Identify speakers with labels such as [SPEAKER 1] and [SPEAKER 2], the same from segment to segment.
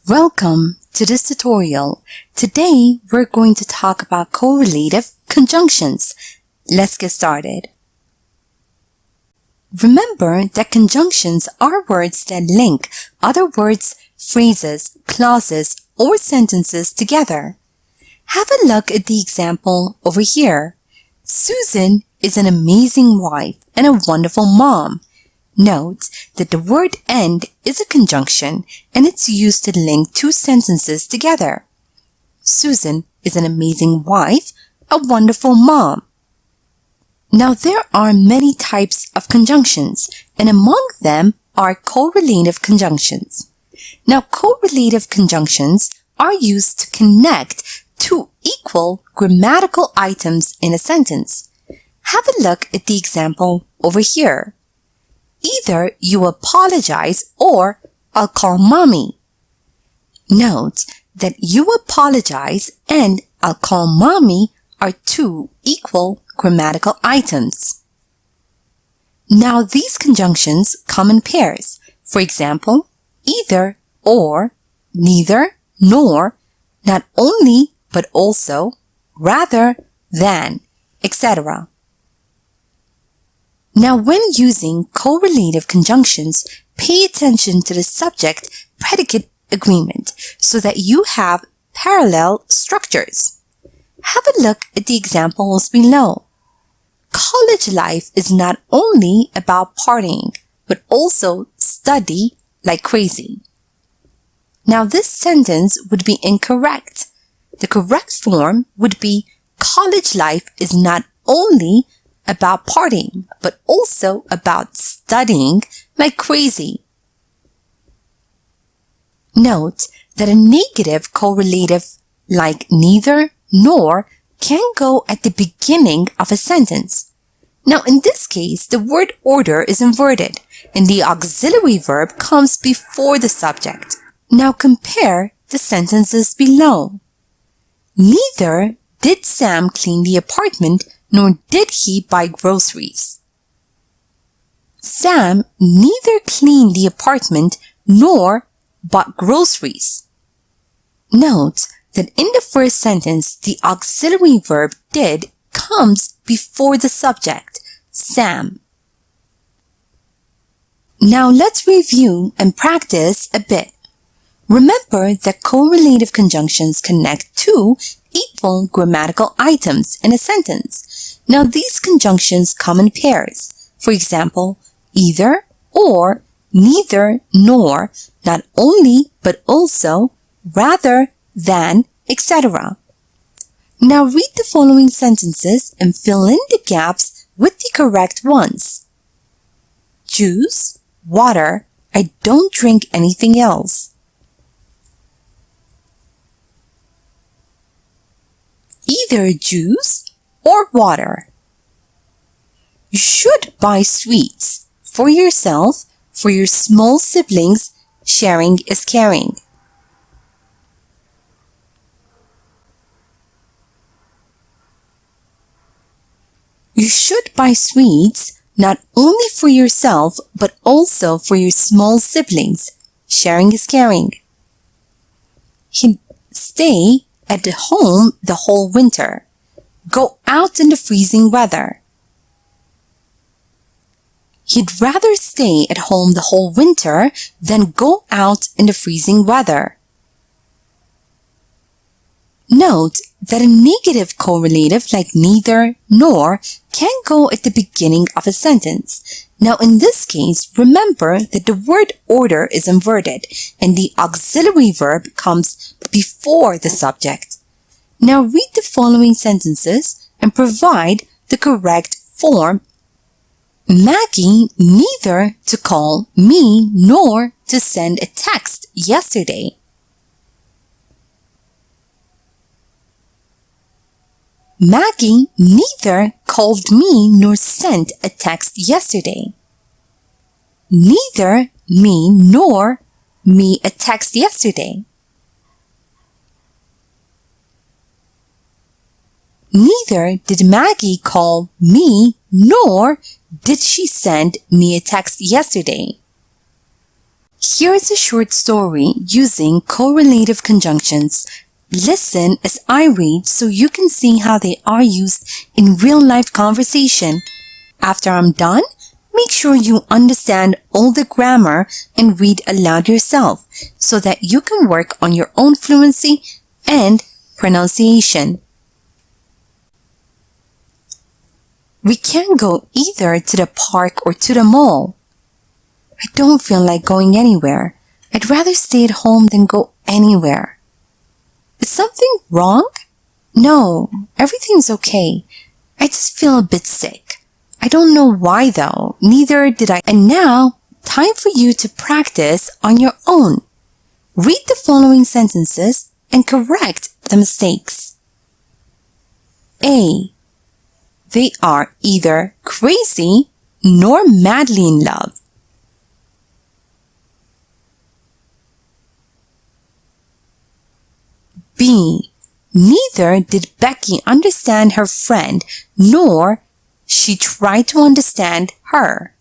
[SPEAKER 1] Welcome to this tutorial. Today we're going to talk about correlative conjunctions. Let's get started. Remember that conjunctions are words that link other words, phrases, clauses, or sentences together. Have a look at the example over here. Susan is an amazing wife and a wonderful mom. Note that the word and is a conjunction and it's used to link two sentences together. Susan is an amazing wife, a wonderful mom. Now there are many types of conjunctions, and among them are correlative conjunctions. Now correlative conjunctions are used to connect two equal grammatical items in a sentence. Have a look at the example over here. Either you apologize or I'll call mommy. Note that you apologize and I'll call mommy are two equal grammatical items. Now these conjunctions come in pairs. For example, either, or, neither, nor, not only but also, rather than, etc. Now, when using correlative conjunctions, pay attention to the subject-predicate agreement so that you have parallel structures. Have a look at the examples below. College life is not only about partying, but also study like crazy. Now, this sentence would be incorrect. The correct form would be college life is not only about partying, but also about studying like crazy. Note that a negative correlative like neither nor can go at the beginning of a sentence. Now in this case, the word order is inverted and the auxiliary verb comes before the subject. Now compare the sentences below. Neither did Sam clean the apartment nor did he buy groceries. Sam neither cleaned the apartment nor bought groceries. Note that in the first sentence, the auxiliary verb did comes before the subject, Sam. Now let's review and practice a bit. Remember that correlative conjunctions connect two equal grammatical items in a sentence. Now these conjunctions come in pairs. For example, either, or, neither, nor, not only, but also, rather than, etc. Now read the following sentences and fill in the gaps with the correct ones. Juice, water, I don't drink anything else. Either juice or water. You should buy sweets for yourself, for your small siblings. Sharing is caring. You should buy sweets not only for yourself but also for your small siblings. Sharing is caring. He'd stay at home the whole winter. Go out in the freezing weather. He'd rather stay at home the whole winter than go out in the freezing weather. Note that a negative correlative like neither nor can go at the beginning of a sentence. Now in this case, remember that the word order is inverted and the auxiliary verb comes before the subject. Now read the following sentences and provide the correct form. Maggie neither to call me nor to send a text yesterday. Maggie neither called me nor sent a text yesterday. Neither me nor me a text yesterday. Neither did Maggie call me nor did she send me a text yesterday. Here's a short story using correlative conjunctions. Listen as I read so you can see how they are used in real-life conversation. After I'm done, make sure you understand all the grammar and read aloud yourself so that you can work on your own fluency and pronunciation. We can go either to the park or to the mall. I don't feel like going anywhere. I'd rather stay at home than go anywhere. Is something wrong? No, everything's okay. I just feel a bit sick. I don't know why though, neither did I. And now, time for you to practice on your own. Read the following sentences and correct the mistakes. A. They are either crazy nor madly in love. B. Neither did Becky understand her friend, nor she tried to understand her.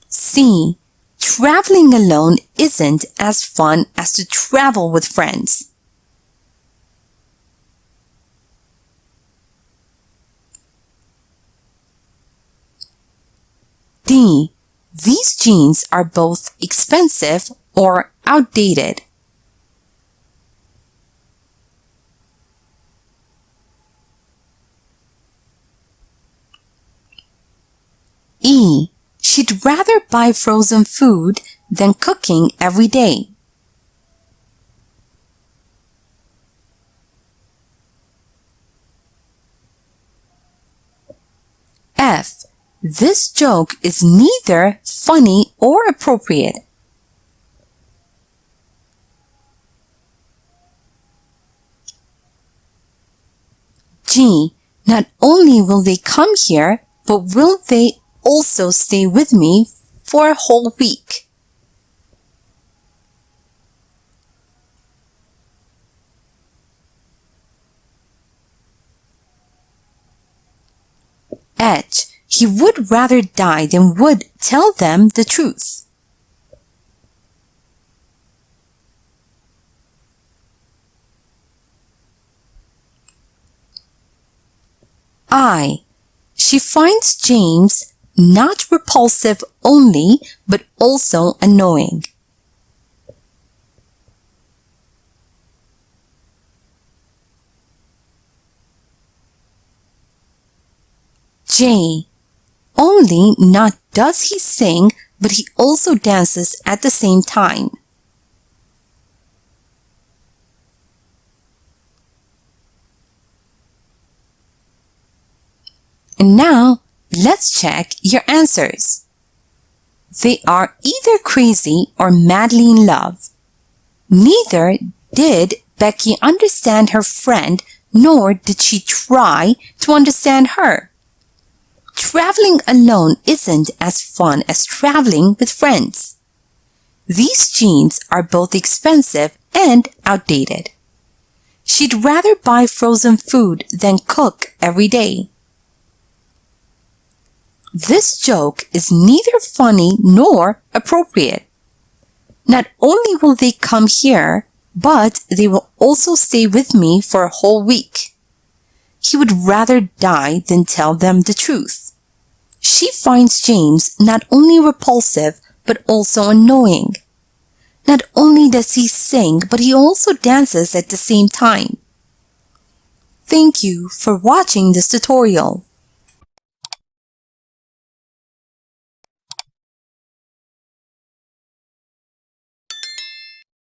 [SPEAKER 1] C. Traveling alone isn't as fun as to travel with friends. D. These jeans are both expensive or outdated. E. She'd rather buy frozen food than cooking every day. F. This joke is neither funny or appropriate. G. Not only will they come here, but will they also stay with me for a whole week? H. He would rather die than would tell them the truth. I. She finds James not repulsive only, but also annoying. J. Only not does he sing, but he also dances at the same time. And now, let's check your answers. They are either crazy or madly in love. Neither did Becky understand her friend, nor did she try to understand her. Traveling alone isn't as fun as traveling with friends. These jeans are both expensive and outdated. She'd rather buy frozen food than cook every day. This joke is neither funny nor appropriate. Not only will they come here, but they will also stay with me for a whole week. He would rather die than tell them the truth. She finds James not only repulsive, but also annoying. Not only does he sing, but he also dances at the same time. Thank you for watching this tutorial.